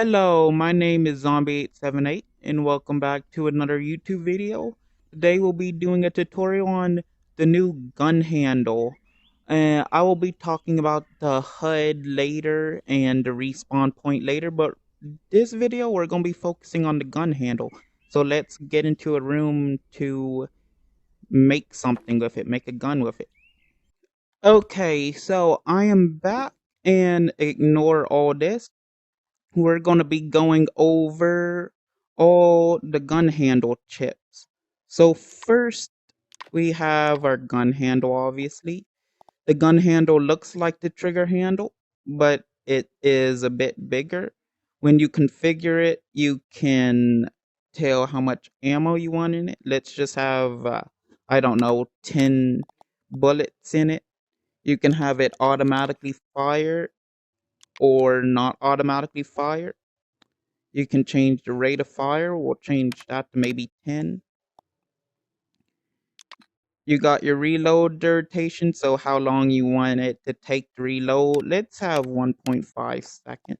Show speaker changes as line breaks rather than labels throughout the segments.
Hello, my name is Zombie878 and welcome back to another YouTube video. Today we'll be doing a tutorial on the new gun handle. I will be talking about the HUD later and the respawn point later, but this video we're going to be focusing on the gun handle. So let's get into a room to make something with it, make a gun with it. Okay, so I am back and ignore all this. We're going to be going over all the gun handle chips. So first we have our gun handle, obviously. The gun handle looks like the trigger handle, but it is a bit bigger. When you configure it, you can tell how much ammo you want in it. Let's just have, I don't know, 10 bullets in it. You can have it automatically fire or not automatically fire. You can change the rate of fire. We'll change that to maybe 10. You got your reload duration, so how long you want it to take to reload. Let's have 1.5 seconds.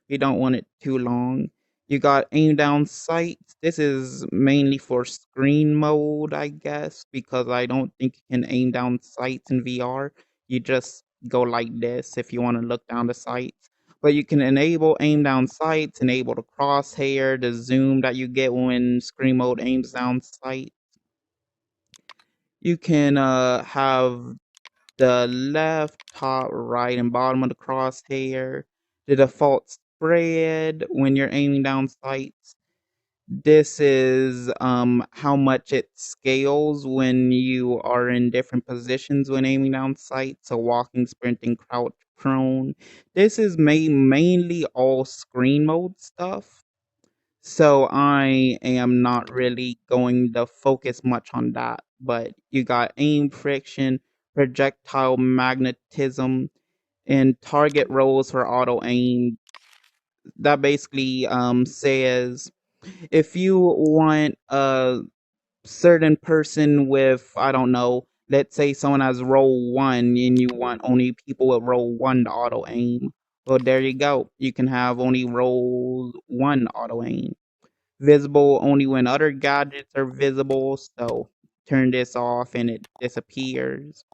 You don't want it too long. You got aim down sights. This is mainly for screen mode, I guess, because I don't think you can aim down sights in VR. You just go like this if you want to look down the sights. But you can enable aim down sights, enable the crosshair, the zoom that you get when screen mode aims down sight. You can have the left, top, right, and bottom of the crosshair, the default spread when you're aiming down sights. This is how much it scales when you are in different positions when aiming down sights. So walking, sprinting, crouch, prone. This is mainly all screen mode stuff. So I am not really going to focus much on that. But you got aim friction, projectile magnetism, and target rolls for auto aim. That basically says if you want a certain person with, I don't know, let's say someone has roll 1 and you want only people with roll 1 to auto aim. Well, there you go. You can have only roll 1 auto aim. Visible only when other gadgets are visible, so turn this off and it disappears.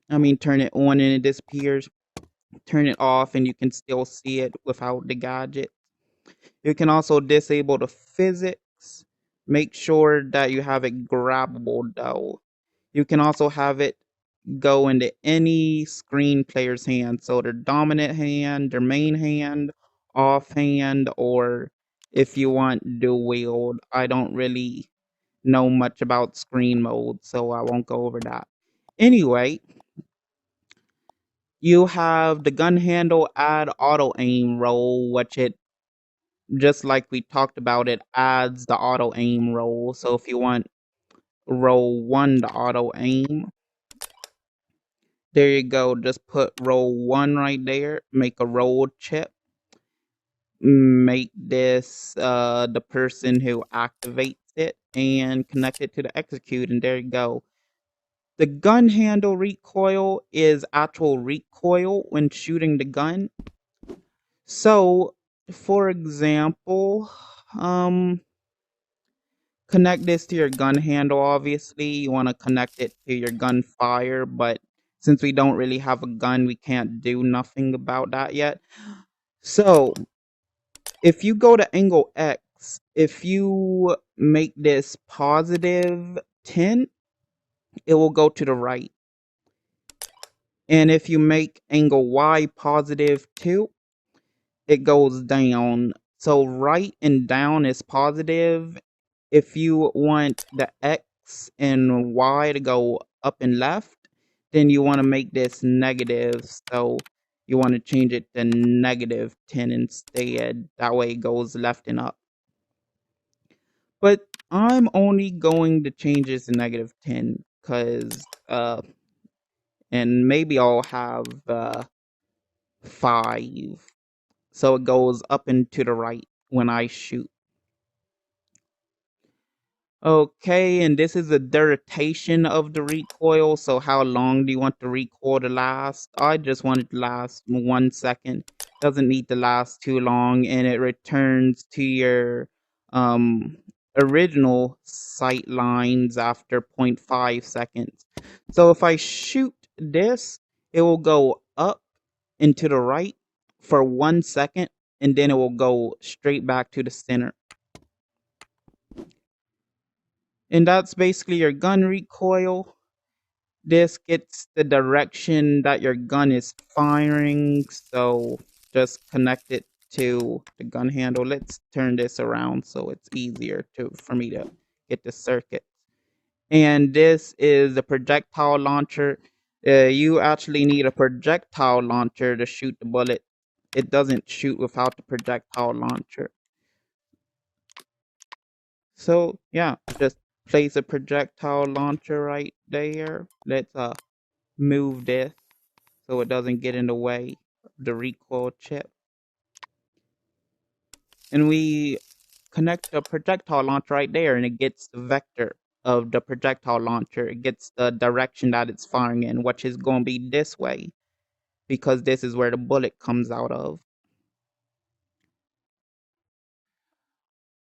I mean, turn it on and it disappears. Turn it off and you can still see it without the gadget. You can also disable the physics. Make sure that you have it grabbable though. You can also have it go into any screen player's hand. So their dominant hand, their main hand, offhand, or if you want dual wield. I don't really know much about screen mode, so I won't go over that. Anyway, you have the gun handle add auto aim roll, which it just like we talked about, it adds the auto aim roll. So if you want roll 1 to auto aim, there you go. Just put roll 1 right there. Make a roll chip. Make this the person who activates it and connect it to the execute, and there you go. The gun handle recoil is actual recoil when shooting the gun. So, for example, connect this to your gun handle. Obviously, you want to connect it to your gun fire, but since we don't really have a gun, we can't do nothing about that yet. So, if you go to angle X, if you make this positive 10, it will go to the right. And if you make angle Y positive 2, it goes down. So right and down is positive. If you want the X and Y to go up and left, then you want to make this negative. So you want to change it to negative 10 instead. That way it goes left and up. But I'm only going to change this to negative 10 because, and maybe I'll have 5. So it goes up and to the right when I shoot. Okay, and this is the duration of the recoil. So how long do you want the recoil to last? I just want it to last 1 second. doesn't need to last too long, and it returns to your um, original sight lines after zero point 0.5 seconds. So if I shoot this, it will go up and to the right for 1 second, and then it will go straight back to the center. And that's basically your gun recoil. This gets the direction that your gun is firing, so just connect it to the gun handle. Let's turn this around so it's easier for me to get the circuit. And this is the projectile launcher. You actually need a projectile launcher to shoot the bullet. It doesn't shoot without the projectile launcher. So yeah, just place a projectile launcher right there. Let's move this so it doesn't get in the way of the recoil chip. And we connect the projectile launcher right there, and it gets the vector of the projectile launcher. It gets the direction that it's firing in, which is going to be this way, because this is where the bullet comes out of.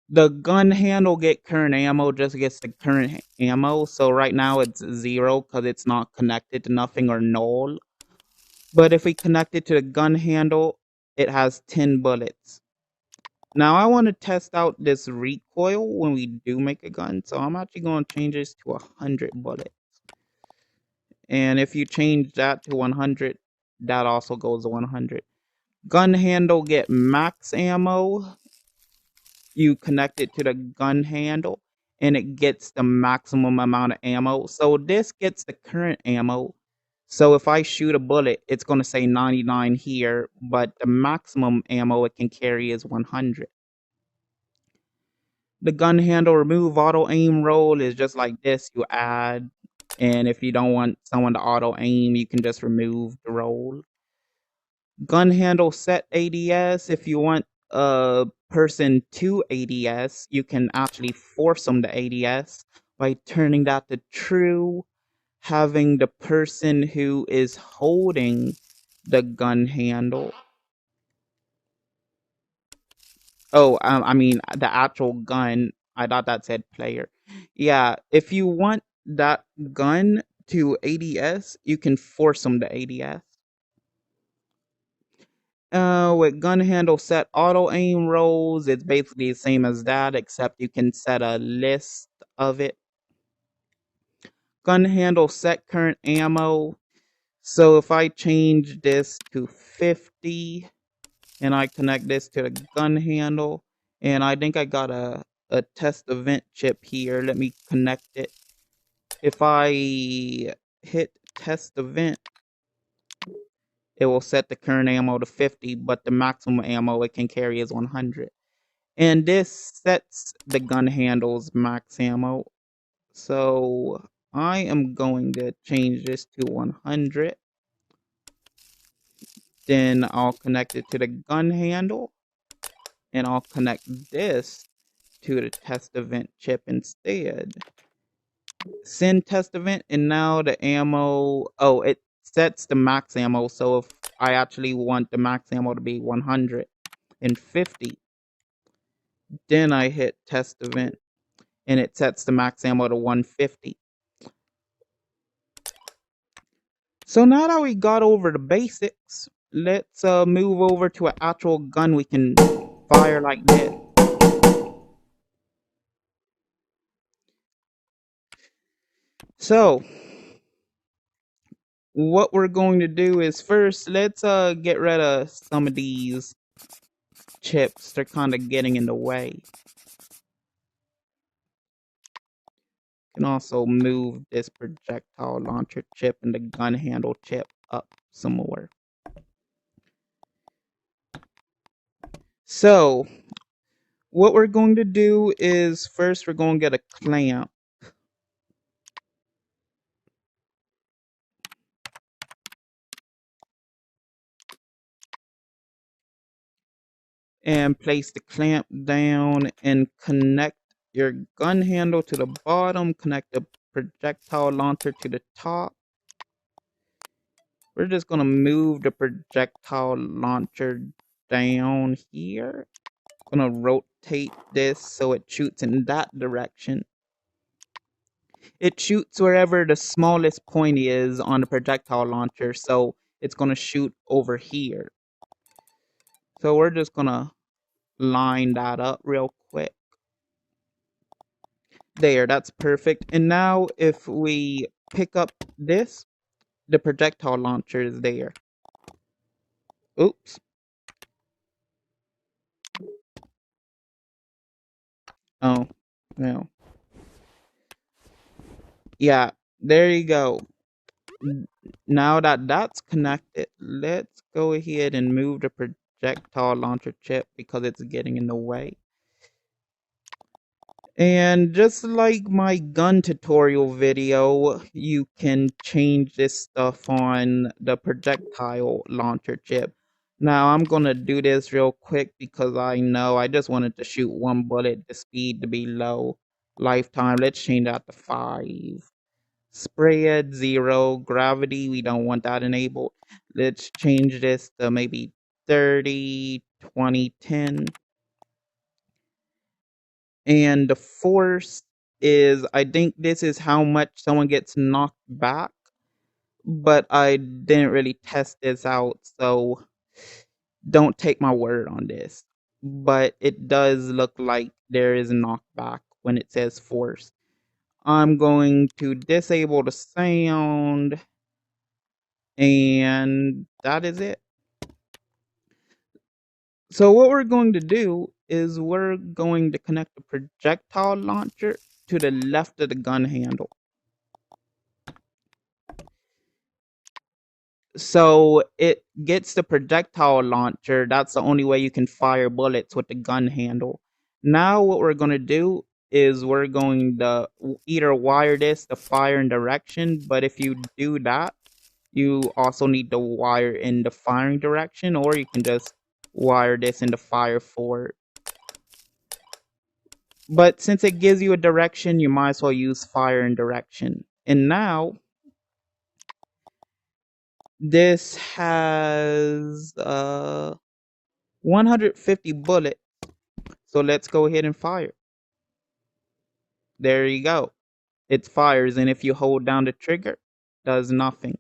The gun handle get current ammo just gets the current ammo. So right now it's 0 because it's not connected to nothing or null. But if we connect it to the gun handle, it has 10 bullets. Now I want to test out this recoil when we do make a gun. So I'm actually going to change this to 100 bullets. And if you change that to 100, that also goes to 100. Gun handle get max ammo. You connect it to the gun handle and it gets the maximum amount of ammo. So this gets the current ammo. So if I shoot a bullet, it's going to say 99 here, but the maximum ammo it can carry is 100. The gun handle remove auto aim roll is just like this. You add, and if you don't want someone to auto aim, you can just remove the roll. Gun handle set ADS. If you want a person to ADS, you can actually force them to ADS by turning that to true, having the person who is holding the gun handle. Oh, I mean the actual gun. I thought that said player. Yeah, if you want that gun to ADS, you can force them to ADS. With gun handle set auto aim rolls, it's basically the same as that, except you can set a list of it. Gun handle set current ammo. So if I change this to 50 and I connect this to the gun handle, and I think I got a test event chip here. Let me connect it. If I hit test event, it will set the current ammo to 50, but the maximum ammo it can carry is 100. And this sets the gun handle's max ammo. So I am going to change this to 100. Then I'll connect it to the gun handle. And I'll connect this to the test event chip instead. Send test event, and now the ammo, oh, it sets the max ammo. So if I actually want the max ammo to be 150, then I hit test event and it sets the max ammo to 150. So now that we got over the basics, let's move over to an actual gun we can fire like this. So what we're going to do is first let's get rid of some of these chips. They're kind of getting in the way. You can also move this projectile launcher chip and the gun handle chip up some more. So what we're going to do is first we're going to get a clamp. And place the clamp down and connect your gun handle to the bottom, connect the projectile launcher to the top. We're just gonna move the projectile launcher down here. Gonna rotate this so it shoots in that direction. It shoots wherever the smallest point is on the projectile launcher, so it's gonna shoot over here. So we're just gonna line that up real quick. There, that's perfect. And now if we pick up this, the projectile launcher is there. Oops. Oh, no. Yeah, there you go. Now that that's connected, let's go ahead and move the projectile launcher chip because it's getting in the way. And just like my gun tutorial video, you can change this stuff on the projectile launcher chip. Now I'm gonna do this real quick because I know I just wanted to shoot one bullet, the speed to be low. Lifetime, let's change that to 5. Spread 0, gravity, we don't want that enabled. Let's change this to maybe 30, 20, 10. And the force is, I think this is how much someone gets knocked back, but I didn't really test this out, so don't take my word on this. But it does look like there is knockback when it says force. I'm going to disable the sound, and that is it. So what we're going to do is we're going to connect the projectile launcher to the left of the gun handle. So it gets the projectile launcher. That's the only way you can fire bullets with the gun handle. Now what we're going to do is we're going to either wire this to fire in direction, but if you do that, you also need to wire in the firing direction, or you can just wire this in the fire forward. But since it gives you a direction, you might as well use fire in direction. And now this has 150 bullets. So let's go ahead and fire. There you go. It fires, and if you hold down the trigger, does nothing.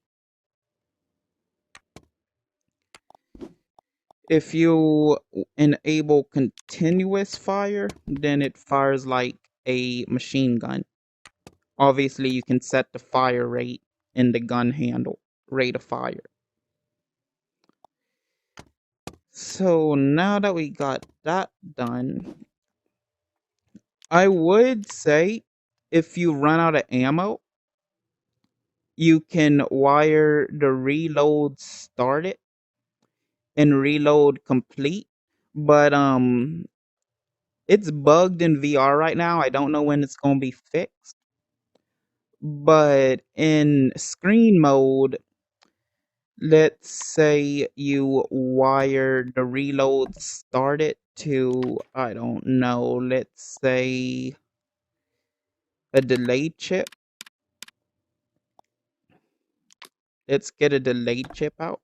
If you enable continuous fire, then it fires like a machine gun. Obviously, you can set the fire rate in the gun handle, rate of fire. So now that we got that done, I would say if you run out of ammo, you can wire the reload started and reload complete. But it's bugged in VR right now. I don't know when it's gonna be fixed. But in screen mode, let's say you wire the reload started to, I don't know, let's say a delayed chip. Let's get a delayed chip out.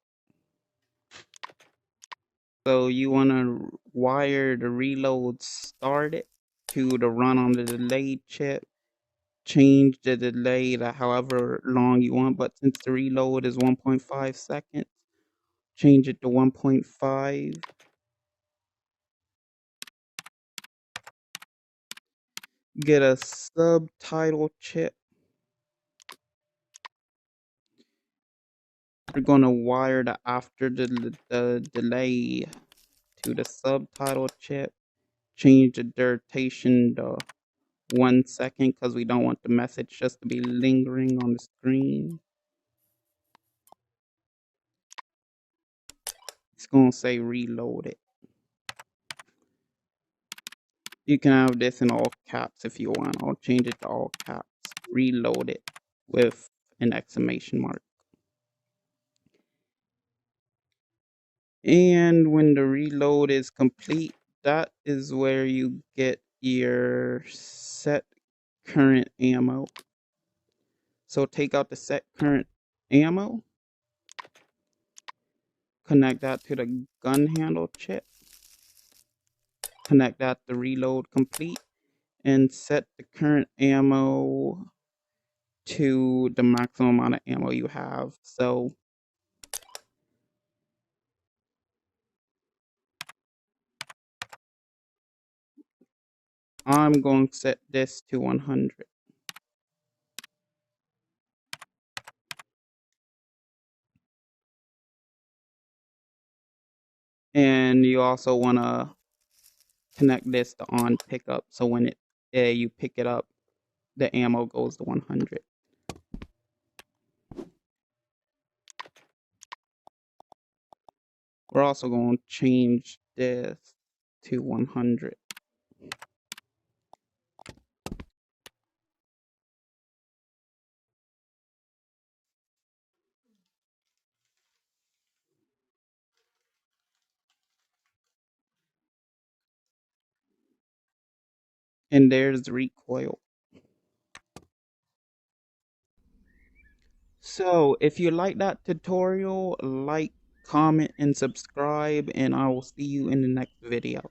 So you want to wire the reload started to the run on the delayed chip. Change the delay to however long you want, but since the reload is 1.5 seconds, change it to 1.5. Get a subtitle chip. We're going to wire the after the delay to the subtitle chip. Change the duration to 1 second because we don't want the message just to be lingering on the screen. It's going to say reload it. You can have this in all caps if you want. I'll change it to all caps. Reload it with an exclamation mark. And when the reload is complete, that is where you get your set current ammo. So take out the set current ammo. connect that to the gun handle chip, connect that to reload complete, and set the current ammo to the maximum amount of ammo you have. So I'm going to set this to 100. And you also want to connect this to on pickup, so when you pick it up, the ammo goes to 100. We're also going to change this to 100. And there's the recoil. So if you like that tutorial, like, comment, and subscribe, and I will see you in the next video.